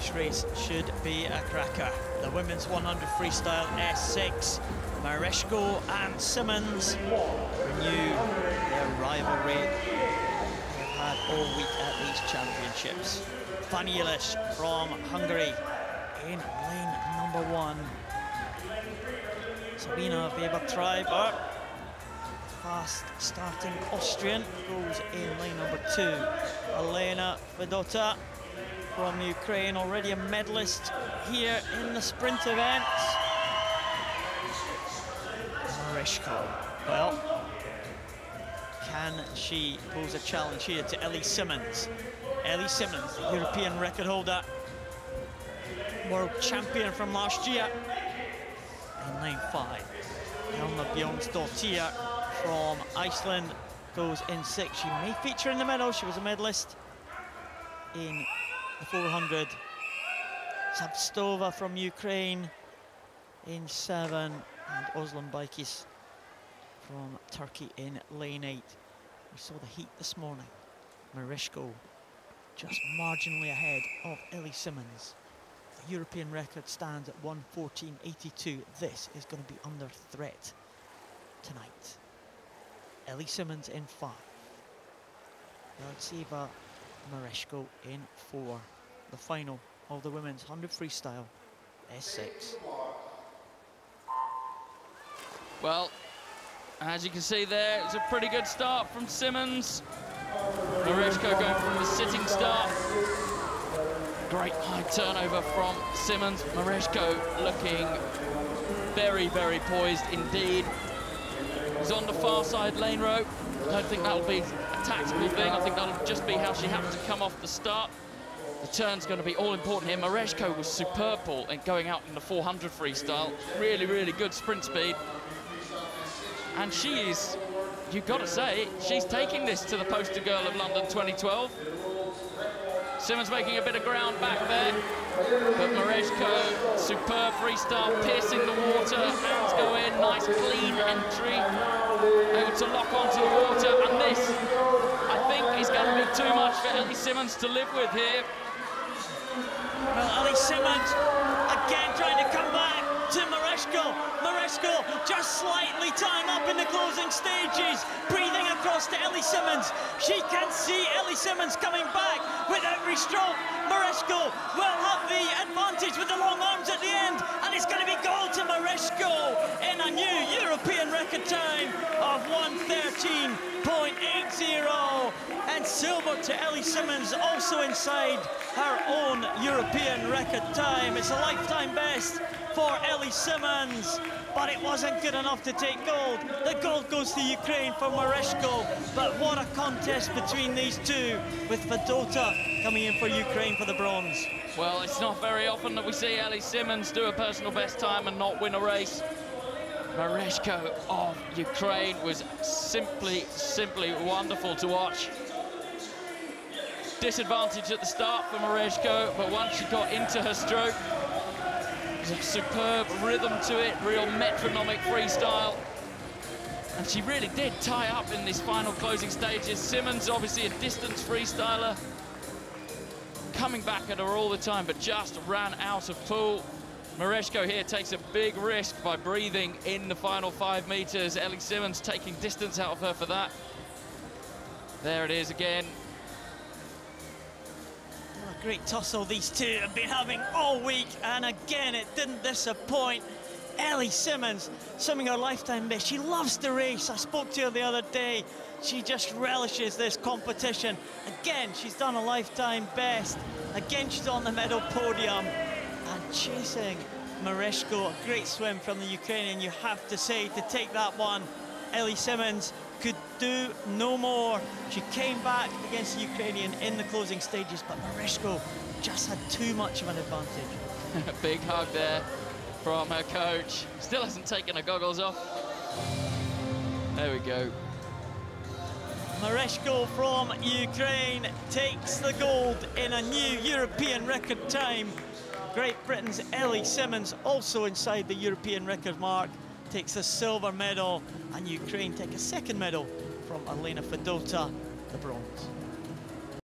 This race should be a cracker. The women's 100 freestyle S6. Mereshko and Simmons renew their rivalry they've had all week at these championships. Vanilish from Hungary in lane number 1. Sabina Weber-Treiber, fast starting Austrian, goes in lane number 2. Elena Fedota from Ukraine, already a medalist here in the sprint event. Mereshko, well, can she pose a challenge here to Ellie Simmons? Ellie Simmons, the European record holder, world champion from last year. In lane 5, Helma Bjornsdottir from Iceland goes in 6. She may feature in the medal. She was a medalist in the 400. Zabstova from Ukraine in 7, and Özlem Baykis from Turkey in lane 8. We saw the heat this morning. Mereshko just marginally ahead of Ellie Simmons. The European record stands at 1:14.82. This is going to be under threat tonight. Ellie Simmons in 5. Radziva Mereshko in 4. The final of the women's 100 freestyle S6. Well, as you can see there, it's a pretty good start from Simmons. Mereshko going from the sitting start. Great high turnover from Simmons. Mereshko looking very, very poised indeed. He's on the far side lane rope. I don't think that'll be a tactical thing. I think that'll just be how she happens to come off the start. The turn's going to be all important here. Mereshko was superb in going out in the 400 freestyle. Really, really good sprint speed. And she is, you've got to say, she's taking this to the poster girl of London 2012. Simmons making a bit of ground back there, but Mereshko, superb freestyle, piercing the water, hands go in, nice clean entry, able to lock onto the water, and this, I think, is going to be too much for Ellie Simmons to live with here. Well, Ellie Simmons, again trying to come back to Mereshko. Mereshko just slightly tying up in the closing stages, breathing across to Ellie Simmons. She can see Ellie Simmons coming back with every stroke. Mereshko will have the advantage with the long arms at the end, and it's going to be gold to Mereshko in a new European record time of 1:13.80, and silver to Ellie Simmons, also inside her own European record time. It's a lifetime best for Ellie Simmons, but it wasn't good enough to take gold. The gold goes to Ukraine for Mereshko, but what a contest between these two, with Fedota coming in for Ukraine for the bronze. Well, it's not very often that we see Ellie Simmons do a personal best time and not win a race. Mereshko of Ukraine was simply wonderful to watch. Disadvantage at the start for Mereshko, but once she got into her stroke, there's a superb rhythm to it, real metronomic freestyle. And she really did tie up in these final closing stages. Simmons, obviously a distance freestyler, coming back at her all the time, but just ran out of pool. Mereshko here takes a big risk by breathing in the final 5 meters. Ellie Simmons taking distance out of her for that. There it is again. What a great tussle these two have been having all week, and again it didn't disappoint. Ellie Simmons swimming her lifetime best. She loves the race. I spoke to her the other day. She just relishes this competition. Again, she's done a lifetime best. Again, she's on the medal podium and chasing Mereshko. A great swim from the Ukrainian, you have to say, to take that one. Ellie Simmons could do no more. She came back against the Ukrainian in the closing stages, but Mereshko just had too much of an advantage. A big hug there from her coach. Still hasn't taken her goggles off. There we go. Mereshko from Ukraine takes the gold in a new European record time. Great Britain's Ellie Simmons, also inside the European record mark, takes a silver medal, and Ukraine take a second medal from Elena Fedota, the bronze.